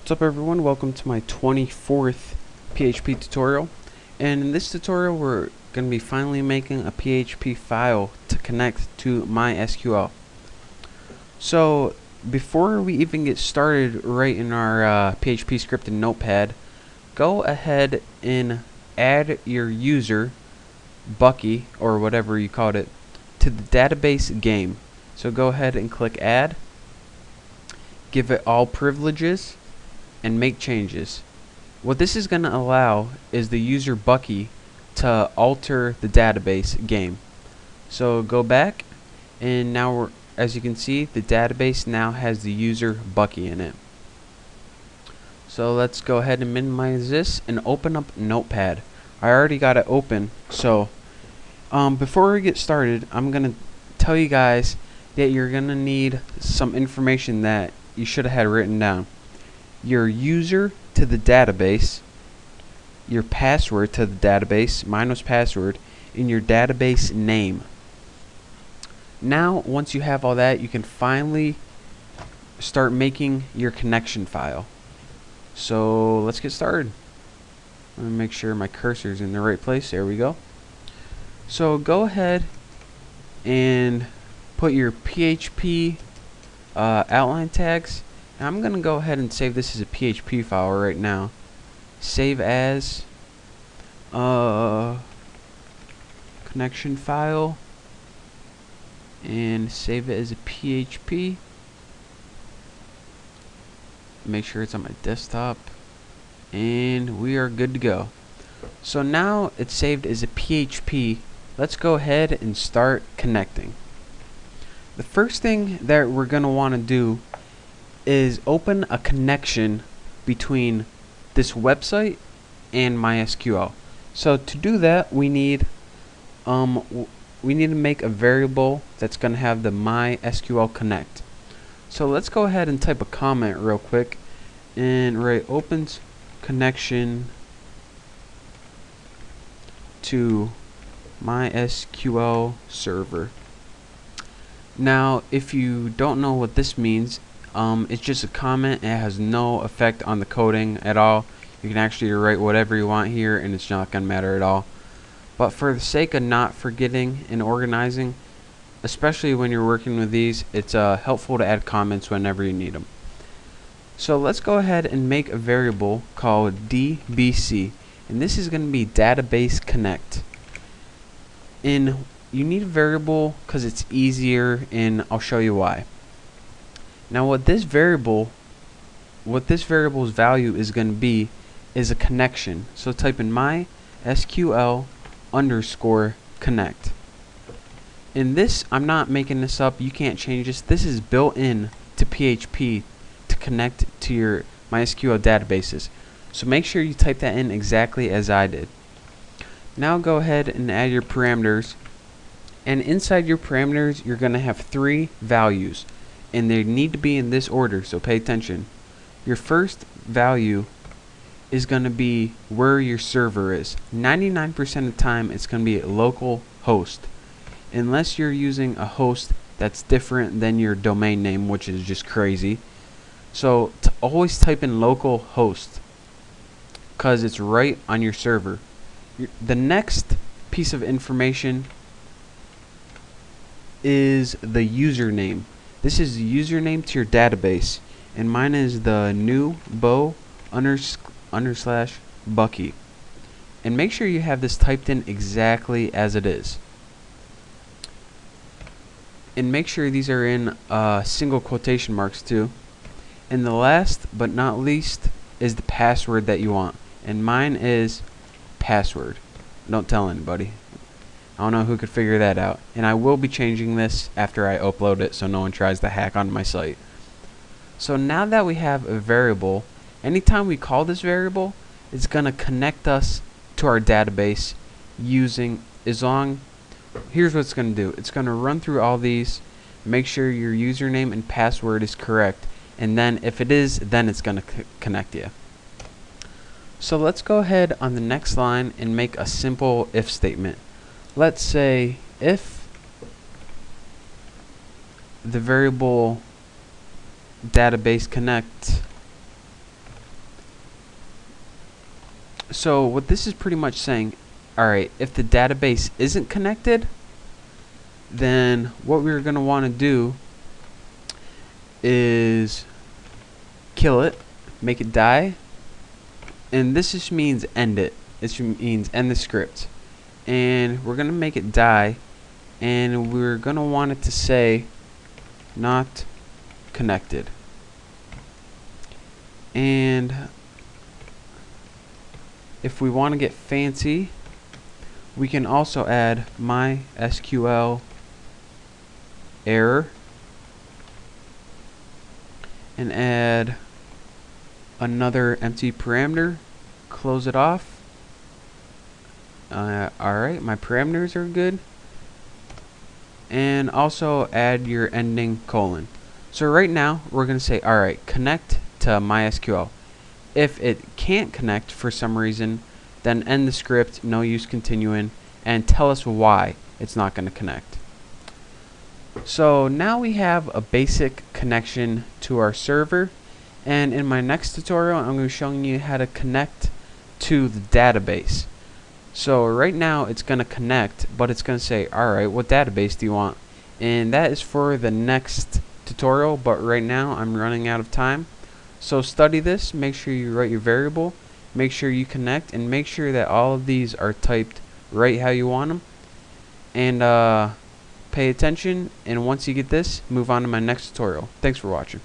What's up everyone, welcome to my 24th PHP tutorial, and in this tutorial we're going to be finally making a PHP file to connect to MySQL. So before we even get started right in our PHP script in Notepad, go ahead and add your user, Bucky, or whatever you called it, to the database game. So go ahead and click add, give it all privileges, and make changes. What this is going to allow is the user Bucky to alter the database game. So go back, and now as you can see, the database now has the user Bucky in it. So let's go ahead and minimize this and open up Notepad. I already got it open, so before we get started, I'm going to tell you guys that you're going to need some information that you should have had written down. Your user to the database, your password to the database, mine was password, and your database name. Now, once you have all that, you can finally start making your connection file. So let's get started. Let me make sure my cursor is in the right place. There we go. So go ahead and put your PHP outline tags. Now I'm going to go ahead and save this as a PHP file right now. Save as connection file and save it as a PHP. Make sure it's on my desktop and we are good to go. So now it's saved as a PHP. Let's go ahead and start connecting. The first thing that we're going to want to do is open a connection between this website and MySQL. So to do that, we need to make a variable that's going to have the MySQL connect. So let's go ahead and type a comment real quick and write opens connection to MySQL server. Now, if you don't know what this means, it's just a comment. It has no effect on the coding at all. You can actually write whatever you want here and it's not going to matter at all. But for the sake of not forgetting and organizing, especially when you're working with these, it's helpful to add comments whenever you need them. So let's go ahead and make a variable called DBC, and this is going to be database connect. And you need a variable because it's easier, and I'll show you why. Now what this variable's value is going to be is a connection. So type in MySQL underscore connect. In this, I'm not making this up, you can't change this. This is built in to PHP to connect to your MySQL databases. So make sure you type that in exactly as I did. Now go ahead and add your parameters, and inside your parameters you're going to have 3 values. And they need to be in this order, so pay attention. Your first value is going to be where your server is. 99% of the time it's going to be a local host, unless you're using a host that's different than your domain name, which is just crazy. So to always type in local host because it's right on your server. The next piece of information is the username. This is the username to your database, and mine is the new bo _/ Bucky. And make sure you have this typed in exactly as it is. And make sure these are in single quotation marks too. And the last but not least is the password that you want. And mine is password. Don't tell anybody. I don't know who could figure that out. And I will be changing this after I upload it so no one tries to hack onto my site. So now that we have a variable, anytime we call this variable, it's going to connect us to our database using here's what it's going to do. It's going to run through all these, make sure your username and password is correct, and then if it is, then it's going to connect you. So let's go ahead on the next line and make a simple if statement. Let's say if the variable database connect So what this is pretty much saying, alright, if the database isn't connected, then what we're going to want to do is kill it, make it die, and this just means end it. This means end the script. And we're going to make it die, and we're going to want it to say not connected. And if we want to get fancy, we can also add MySQL error and add another empty parameter, close it off. Alright, my parameters are good. And also add your ending colon. So right now we're going to say, alright, connect to MySQL. If it can't connect for some reason, then end the script, no use continuing, and tell us why it's not going to connect. So now we have a basic connection to our server, and in my next tutorial I'm going to be showing you how to connect to the database. So right now it's going to connect, but it's going to say, alright, what database do you want? And that is for the next tutorial, but right now I'm running out of time. So study this, make sure you write your variable, make sure you connect, and make sure that all of these are typed right how you want them. And pay attention, and once you get this, move on to my next tutorial. Thanks for watching.